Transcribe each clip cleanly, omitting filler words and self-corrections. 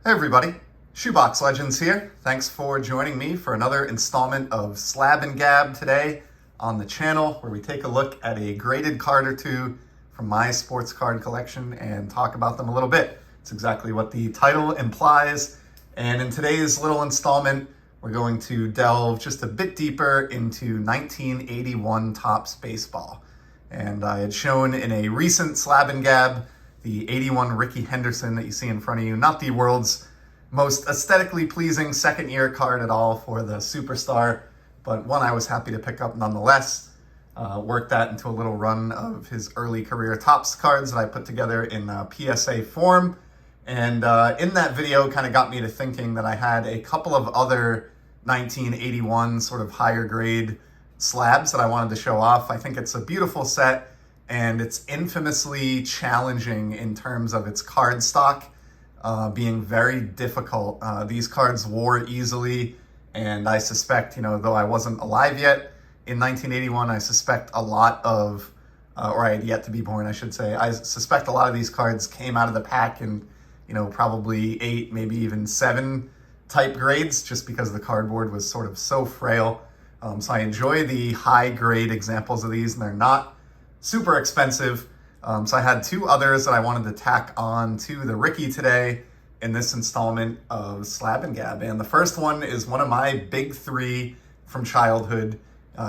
Hey everybody, Shoebox Legends here. Thanks for joining me for another installment of Slab and Gab today on the channel, where we take a look at a graded card or two from my sports card collection and talk about them a little bit. It's exactly what the title implies. And in today's little installment, we're going to delve just a bit deeper into 1981 Topps baseball. And I had shown in a recent Slab and Gab the 81 Rickey Henderson that you see in front of you, not the world's most aesthetically pleasing second year card at all for the superstar, but one I was happy to pick up nonetheless. Worked that into a little run of his early career Topps cards that I put together in PSA form. And in that video kind of got me to thinking that I had a couple of other 1981 sort of higher grade slabs that I wanted to show off. I think it's a beautiful set, and it's infamously challenging in terms of its card stock being very difficult. These cards wore easily, and I suspect, though I wasn't alive yet in 1981, I suspect a lot of, or I had yet to be born, I should say, I suspect a lot of these cards came out of the pack in, probably 8, maybe even 7 type grades, just because the cardboard was sort of so frail. So I enjoy the high grade examples of these, and they're not super expensive. So I had 2 others that I wanted to tack on to the Rickey today in this installment of Slab and Gab. And the first one is one of my big 3 from childhood.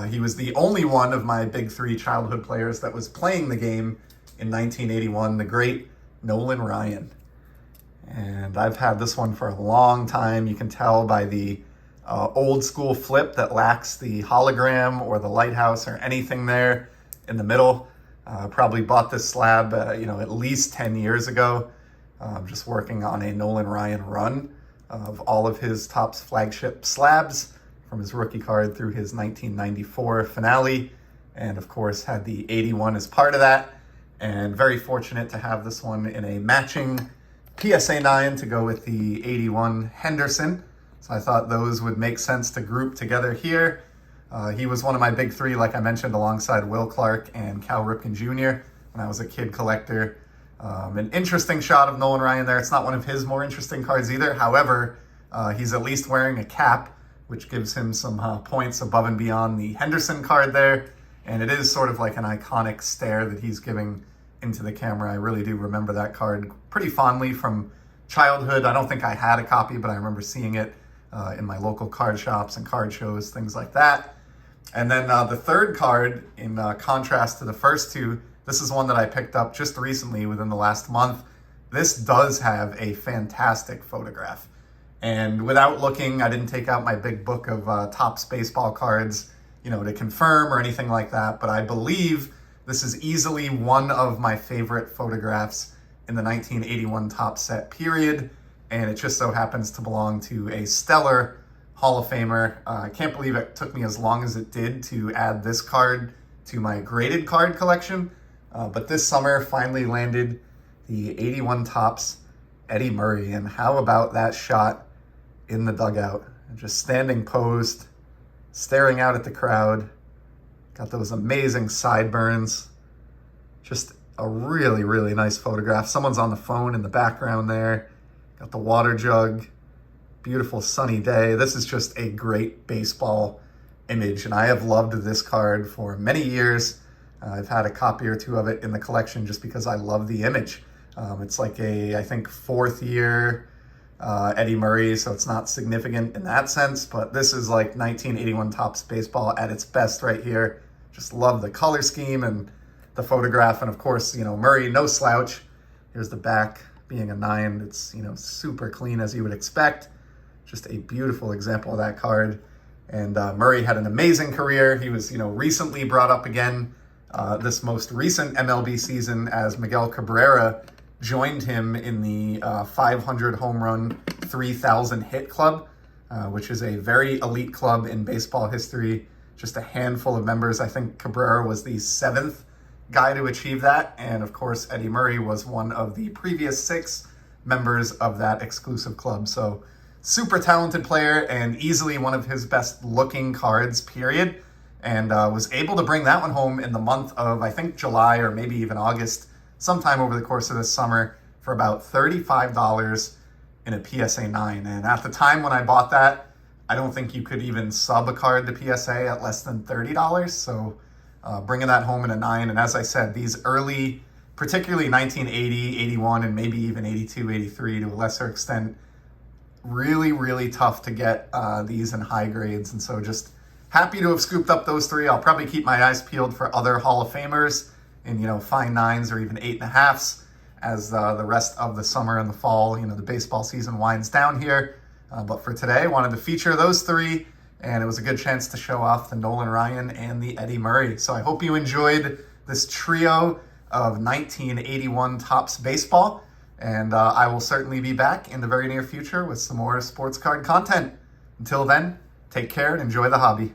He was the only one of my big 3 childhood players that was playing the game in 1981, the great Nolan Ryan. And I've had this one for a long time. You can tell by the old school flip that lacks the hologram or the lighthouse or anything there in the middle. Probably bought this slab, at least 10 years ago, just working on a Nolan Ryan run of all of his Topps flagship slabs from his rookie card through his 1994 finale. And of course had the 81 as part of that, and very fortunate to have this one in a matching PSA 9 to go with the 81 Henderson. So I thought those would make sense to group together here. He was one of my big 3, like I mentioned, alongside Will Clark and Cal Ripken Jr. when I was a kid collector. An interesting shot of Nolan Ryan there. It's not one of his more interesting cards either. However, he's at least wearing a cap, which gives him some points above and beyond the Henderson card there. And it is sort of like an iconic stare that he's giving into the camera. I really do remember that card pretty fondly from childhood. I don't think I had a copy, but I remember seeing it in my local card shops and card shows, things like that. And then the third card, in contrast to the first 2, this is one that I picked up just recently within the last month. This does have a fantastic photograph. And without looking, I didn't take out my big book of Topps baseball cards, to confirm or anything like that. But I believe this is easily one of my favorite photographs in the 1981 Topps set period. And it just so happens to belong to a stellar Hall of Famer. I can't believe it took me as long as it did to add this card to my graded card collection. But this summer finally landed the 81 Topps Eddie Murray. And how about that shot in the dugout? Just standing posed, staring out at the crowd. Got those amazing sideburns. Just a really, really nice photograph. Someone's on the phone in the background there. Got the water jug. Beautiful sunny day. This is just a great baseball image, and I have loved this card for many years. I've had a copy or 2 of it in the collection just because I love the image. It's like I think 4th year Eddie Murray, so it's not significant in that sense, but this is like 1981 Topps baseball at its best right here. Just love the color scheme and the photograph, and of course, Murray, no slouch. Here's the back being a 9. It's, super clean as you would expect. Just a beautiful example of that card. And Murray had an amazing career. He was, recently brought up again this most recent MLB season as Miguel Cabrera joined him in the 500 home run, 3,000 hit club, which is a very elite club in baseball history. Just a handful of members. I think Cabrera was the 7th guy to achieve that. And of course, Eddie Murray was one of the previous 6 members of that exclusive club. So super talented player, and easily one of his best looking cards, period. And was able to bring that one home in the month of, I think, July or maybe even August, sometime over the course of this summer, for about $35. in a PSA 9. And at the time when I bought that, I don't think you could even sub a card to PSA at less than $30. So bringing that home in a 9. And as I said, these early, particularly 1980, 81, and maybe even 82, 83 to a lesser extent, really, really tough to get these in high grades. And so just happy to have scooped up those three. I'll probably keep my eyes peeled for other Hall of Famers in, fine 9s or even 8.5s as the rest of the summer and the fall, the baseball season winds down here. But for today, I wanted to feature those three, and it was a good chance to show off the Nolan Ryan and the Eddie Murray. So I hope you enjoyed this trio of 1981 Topps baseball, and I will certainly be back in the very near future with some more sports card content. Until then, take care and enjoy the hobby.